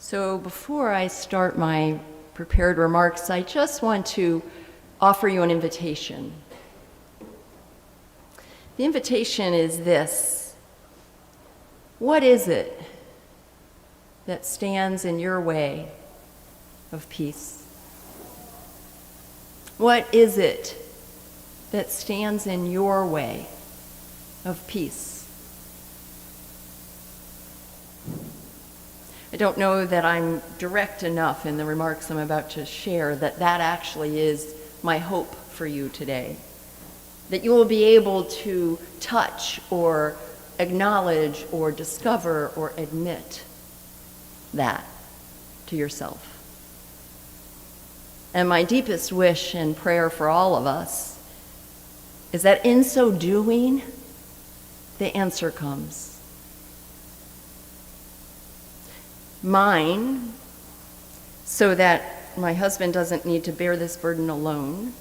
So before I start my prepared remarks, I just want to offer you an invitation. The invitation is this: what is it that stands in your way of peace? What is it that stands in your way of peace? I don't know that I'm direct enough in the remarks I'm about to share that actually is my hope for you today. That you will be able to touch or acknowledge or discover or admit that to yourself. And my deepest wish and prayer for all of us is that in so doing, the answer comes. Mine, so that my husband doesn't need to bear this burden alone,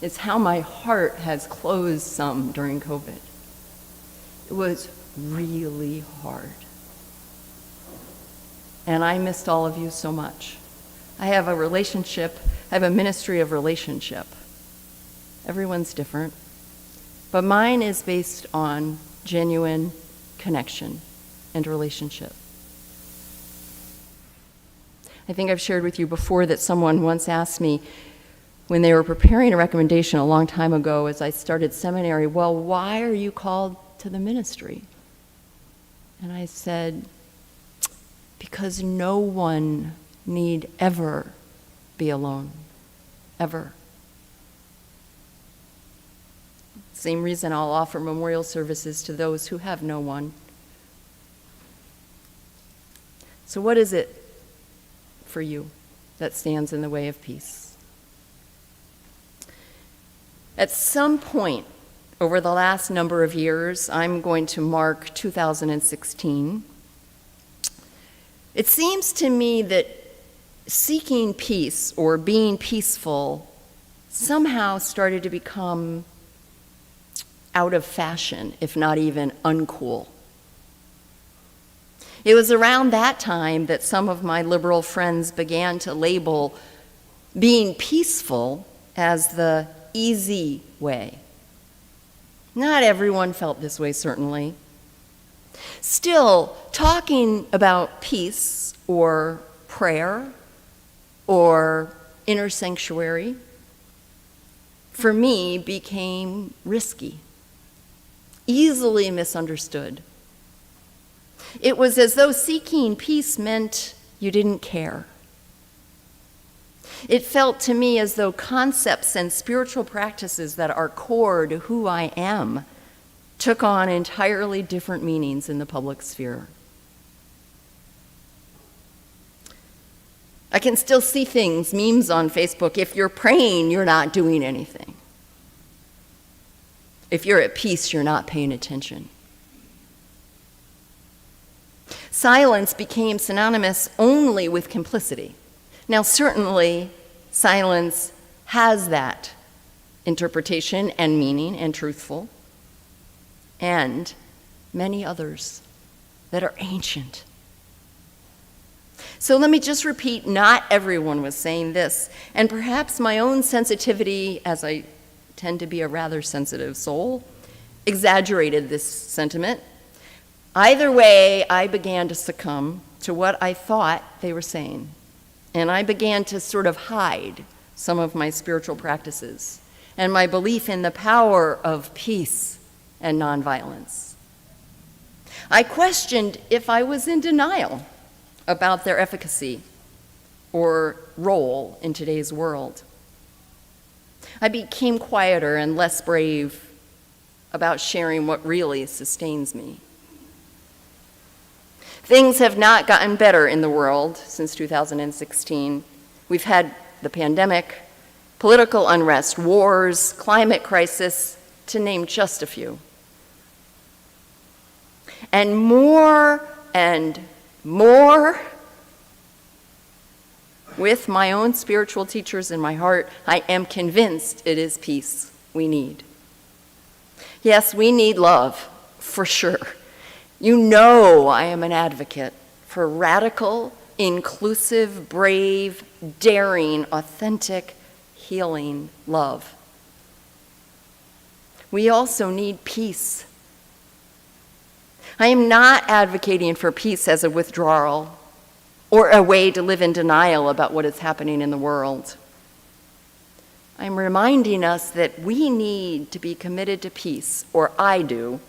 is how my heart has closed some during COVID. It was really hard. And I missed all of you so much. I have a ministry of relationship. Everyone's different. But mine is based on genuine connection and relationship. I think I've shared with you before that someone once asked me when they were preparing a recommendation a long time ago as I started seminary, well, why are you called to the ministry? And I said, because no one need ever be alone, ever. Same reason I'll offer memorial services to those who have no one. So what is it for you that stands in the way of peace? At some point over the last number of years, I'm going to mark 2016. It seems to me that seeking peace or being peaceful somehow started to become out of fashion, if not even uncool. It was around that time that some of my liberal friends began to label being peaceful as the easy way. Not everyone felt this way, certainly. Still, talking about peace or prayer or inner sanctuary, for me, became risky, easily misunderstood. It was as though seeking peace meant you didn't care. It felt to me as though concepts and spiritual practices that are core to who I am took on entirely different meanings in the public sphere. I can still see things, memes on Facebook. If you're praying, you're not doing anything. If you're at peace, you're not paying attention. Silence became synonymous only with complicity. Now, certainly, silence has that interpretation and meaning and truthful, and many others that are ancient. So let me just repeat, not everyone was saying this, and perhaps my own sensitivity, as I tend to be a rather sensitive soul, exaggerated this sentiment. Either way, I began to succumb to what I thought they were saying, and I began to sort of hide some of my spiritual practices and my belief in the power of peace and nonviolence. I questioned if I was in denial about their efficacy or role in today's world. I became quieter and less brave about sharing what really sustains me. Things have not gotten better in the world since 2016. We've had the pandemic, political unrest, wars, climate crisis, to name just a few. And more, with my own spiritual teachers in my heart, I am convinced it is peace we need. Yes, we need love, for sure. You know I am an advocate for radical, inclusive, brave, daring, authentic, healing love. We also need peace. I am not advocating for peace as a withdrawal or a way to live in denial about what is happening in the world. I'm reminding us that we need to be committed to peace, or I do,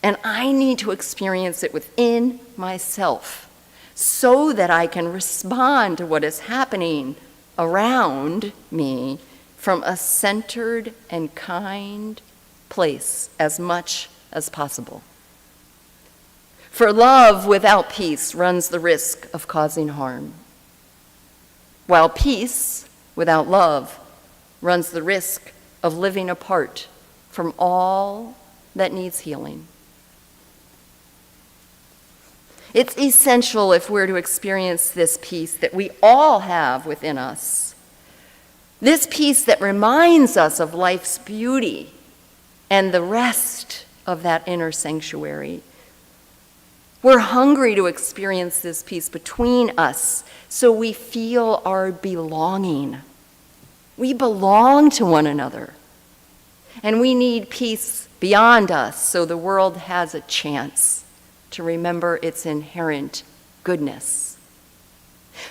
and I need to experience it within myself so that I can respond to what is happening around me from a centered and kind place as much as possible. For love without peace runs the risk of causing harm, while peace without love runs the risk of living apart from all that needs healing. It's essential if we're to experience this peace that we all have within us, this peace that reminds us of life's beauty and the rest of that inner sanctuary. We're hungry to experience this peace between us so we feel our belonging. We belong to one another, and we need peace beyond us so the world has a chance to remember its inherent goodness.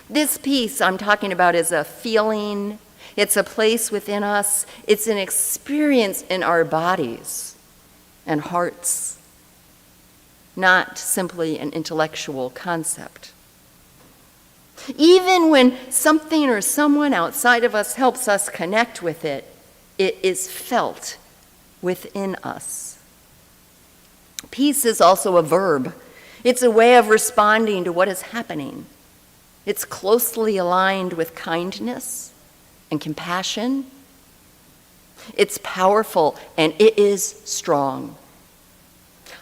This peace I'm talking about is a feeling, it's a place within us, it's an experience in our bodies and hearts, not simply an intellectual concept. Even when something or someone outside of us helps us connect with it, it is felt within us. Peace is also a verb. It's a way of responding to what is happening. It's closely aligned with kindness and compassion. It's powerful and it is strong.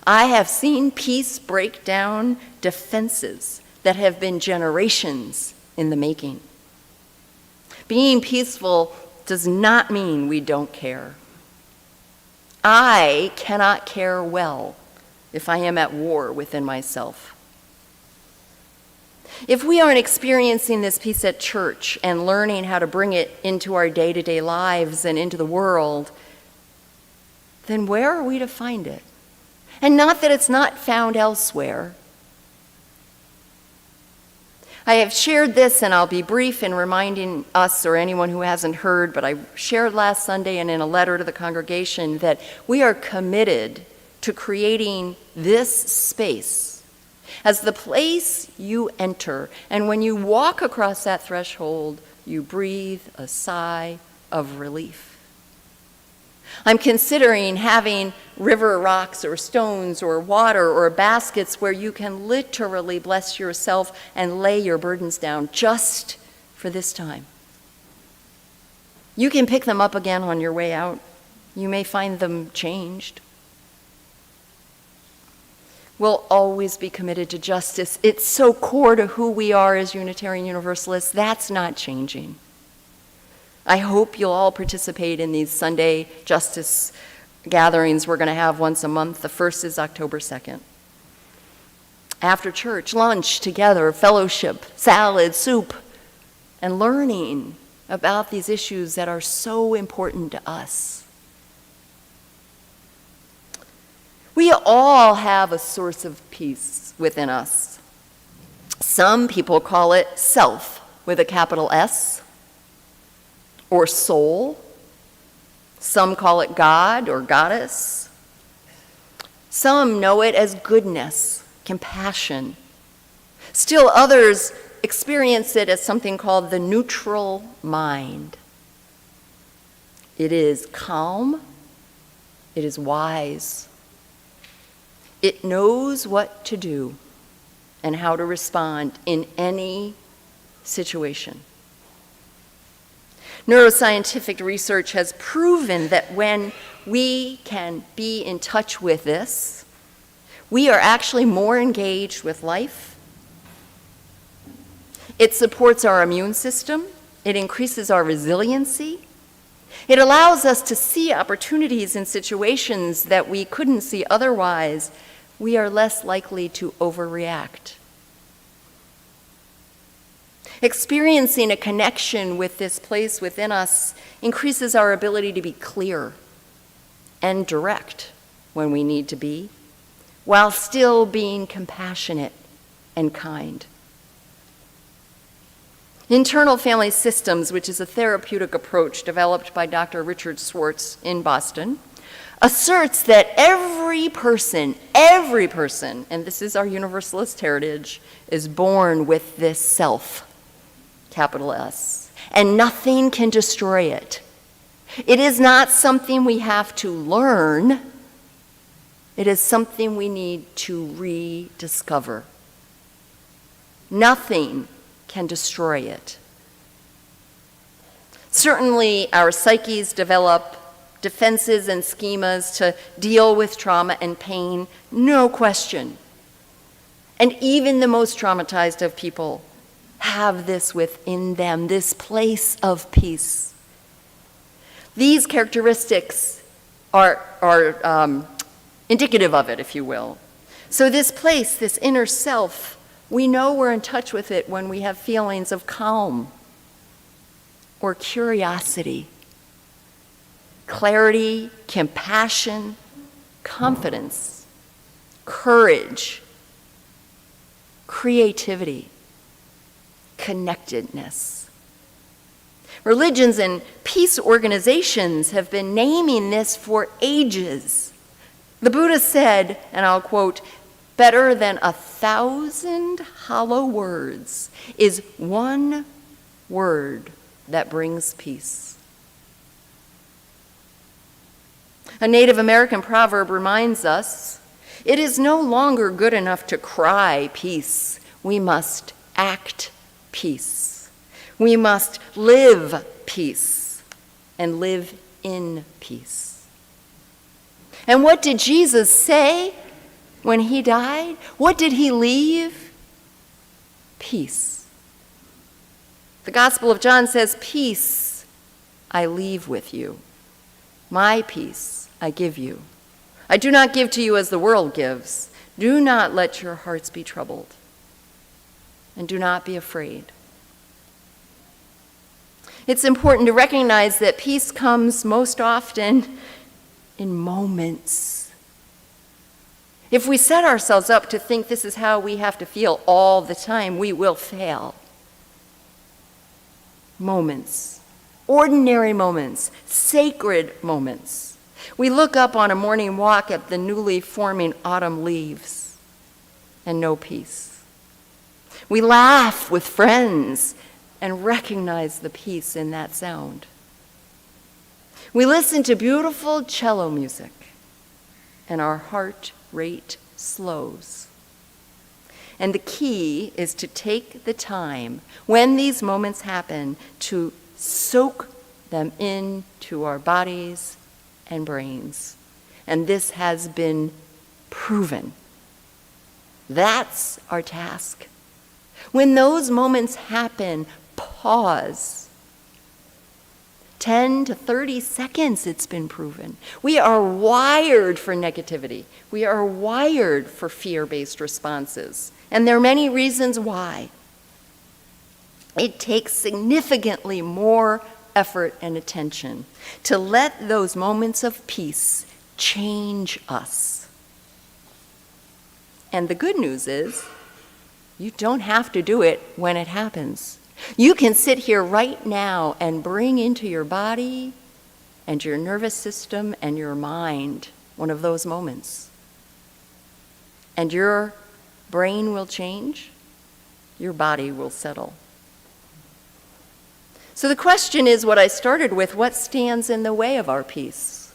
I have seen peace break down defenses that have been generations in the making. Being peaceful does not mean we don't care. I cannot care well if I am at war within myself. If we aren't experiencing this peace at church and learning how to bring it into our day-to-day lives and into the world, then where are we to find it? And not that it's not found elsewhere. I have shared this, and I'll be brief in reminding us or anyone who hasn't heard, but I shared last Sunday and in a letter to the congregation that we are committed to creating this space as the place you enter. And when you walk across that threshold, you breathe a sigh of relief. I'm considering having river rocks or stones or water or baskets where you can literally bless yourself and lay your burdens down just for this time. You can pick them up again on your way out. You may find them changed. We'll always be committed to justice. It's so core to who we are as Unitarian Universalists. That's not changing. I hope you'll all participate in these Sunday justice gatherings we're going to have once a month. The first is October 2nd. After church, lunch together, fellowship, salad, soup, and learning about these issues that are so important to us. We all have a source of peace within us. Some people call it self with a capital S, or soul. Some call it God or goddess. Some know it as goodness, compassion. Still others experience it as something called the neutral mind. It is calm. It is wise. It knows what to do and how to respond in any situation. Neuroscientific research has proven that when we can be in touch with this, we are actually more engaged with life. It supports our immune system. It increases our resiliency. It allows us to see opportunities in situations that we couldn't see otherwise we are less likely to overreact. Experiencing a connection with this place within us increases our ability to be clear and direct when we need to be, while still being compassionate and kind. Internal family systems, which is a therapeutic approach developed by Dr. Richard Schwartz in Boston, asserts that every person, and this is our universalist heritage, is born with this self, capital S, and nothing can destroy it. It is not something we have to learn. It is something we need to rediscover. Nothing can destroy it. Certainly, our psyches develop defenses and schemas to deal with trauma and pain, no question. And even the most traumatized of people have this within them, this place of peace. These characteristics are indicative of it, if you will. So this place, this inner self, we know we're in touch with it when we have feelings of calm or curiosity, clarity, compassion, confidence, courage, creativity, connectedness. Religions and peace organizations have been naming this for ages. The Buddha said, and I'll quote, "Better than 1,000 hollow words is one word that brings peace." A Native American proverb reminds us, it is no longer good enough to cry peace. We must act peace. We must live peace and live in peace. And what did Jesus say when he died? What did he leave? Peace. The Gospel of John says, "Peace I leave with you. My peace I give you. I do not give to you as the world gives. Do not let your hearts be troubled, and do not be afraid." It's important to recognize that peace comes most often in moments. If we set ourselves up to think this is how we have to feel all the time, we will fail. Moments, ordinary moments, sacred moments. We look up on a morning walk at the newly forming autumn leaves and know peace. We laugh with friends and recognize the peace in that sound. We listen to beautiful cello music and our heart rate slows. And the key is to take the time when these moments happen to soak them into our bodies and brains. And this has been proven. That's our task. When those moments happen, pause. 10 to 30 seconds, it's been proven. We are wired for negativity. We are wired for fear-based responses. And there are many reasons why. It takes significantly more effort and attention to let those moments of peace change us. And the good news is, you don't have to do it when it happens. You can sit here right now and bring into your body and your nervous system and your mind one of those moments. And your brain will change, your body will settle. So the question is what I started with, what stands in the way of our peace?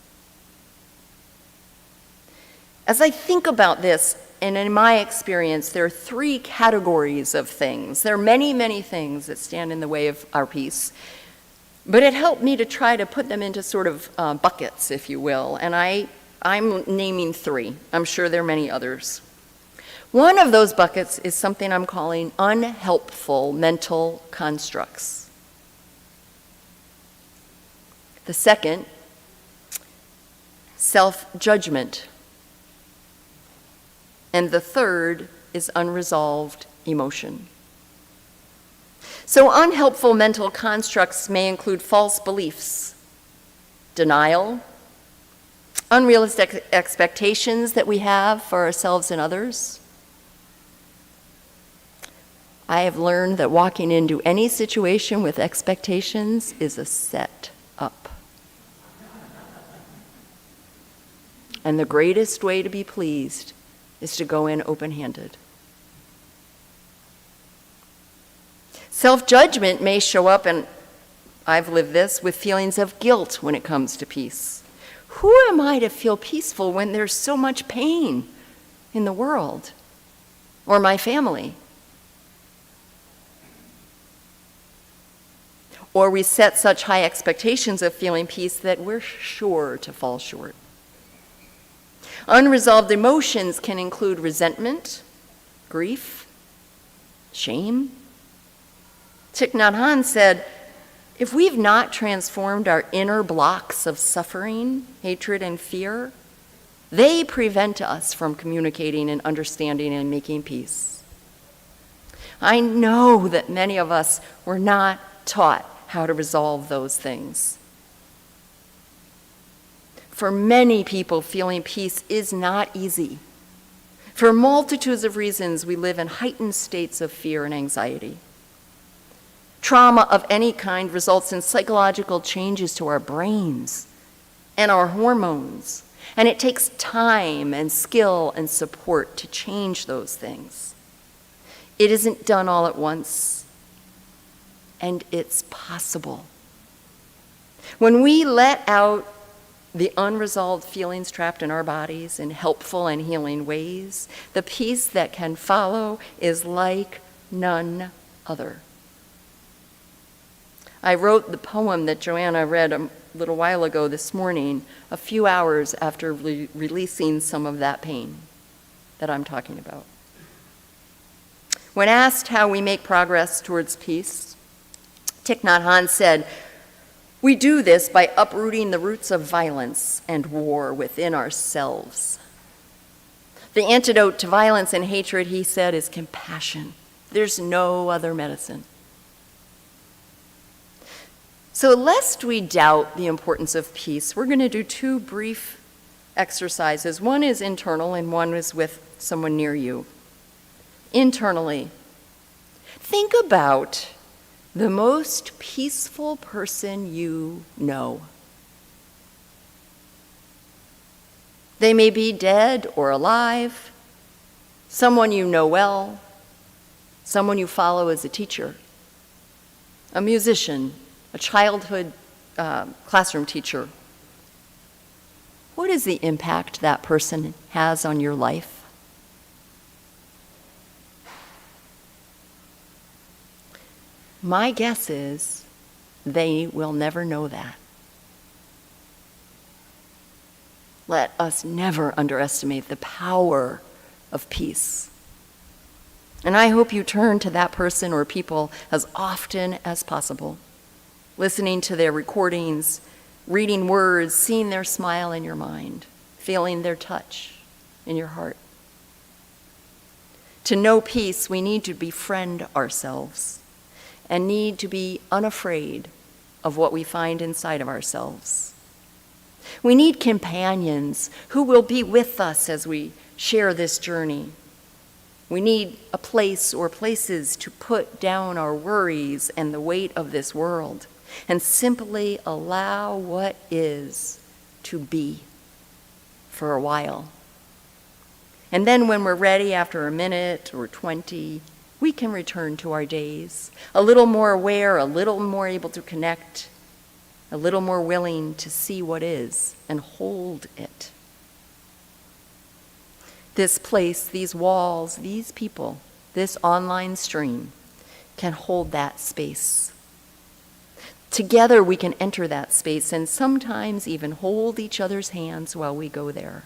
As I think about this, and in my experience, there are three categories of things. There are many, many things that stand in the way of our peace. But it helped me to try to put them into sort of buckets, if you will. And I'm naming three. I'm sure there are many others. One of those buckets is something I'm calling unhelpful mental constructs. The second, self-judgment. And the third is unresolved emotion. So unhelpful mental constructs may include false beliefs, denial, unrealistic expectations that we have for ourselves and others. I have learned that walking into any situation with expectations is a set up. And the greatest way to be pleased is to go in open-handed. Self-judgment may show up, and I've lived this, with feelings of guilt when it comes to peace. Who am I to feel peaceful when there's so much pain in the world or my family? Or we set such high expectations of feeling peace that we're sure to fall short. Unresolved emotions can include resentment, grief, shame. Thich Nhat Hanh said, if we've not transformed our inner blocks of suffering, hatred, and fear, they prevent us from communicating and understanding and making peace. I know that many of us were not taught how to resolve those things. For many people, feeling peace is not easy. For multitudes of reasons, we live in heightened states of fear and anxiety. Trauma of any kind results in psychological changes to our brains and our hormones, and it takes time and skill and support to change those things. It isn't done all at once, and it's possible. When we let out the unresolved feelings trapped in our bodies in helpful and healing ways, the peace that can follow is like none other. I wrote the poem that Joanna read a little while ago this morning, a few hours after releasing some of that pain that I'm talking about. When asked how we make progress towards peace, Thich Nhat Hanh said, we do this by uprooting the roots of violence and war within ourselves. The antidote to violence and hatred, he said, is compassion. There's no other medicine. So lest we doubt the importance of peace, we're going to do two brief exercises. One is internal and one is with someone near you. Internally, think about the most peaceful person you know. They may be dead or alive, someone you know well, someone you follow as a teacher, a musician, a childhood classroom teacher. What is the impact that person has on your life? My guess is they will never know that. Let us never underestimate the power of peace. And I hope you turn to that person or people as often as possible, listening to their recordings, reading words, seeing their smile in your mind, feeling their touch in your heart. To know peace, we need to befriend ourselves and need to be unafraid of what we find inside of ourselves. We need companions who will be with us as we share this journey. We need a place or places to put down our worries and the weight of this world and simply allow what is to be for a while. And then when we're ready, after a minute or 20, we can return to our days, a little more aware, a little more able to connect, a little more willing to see what is and hold it. This place, these walls, these people, this online stream can hold that space. Together we can enter that space and sometimes even hold each other's hands while we go there.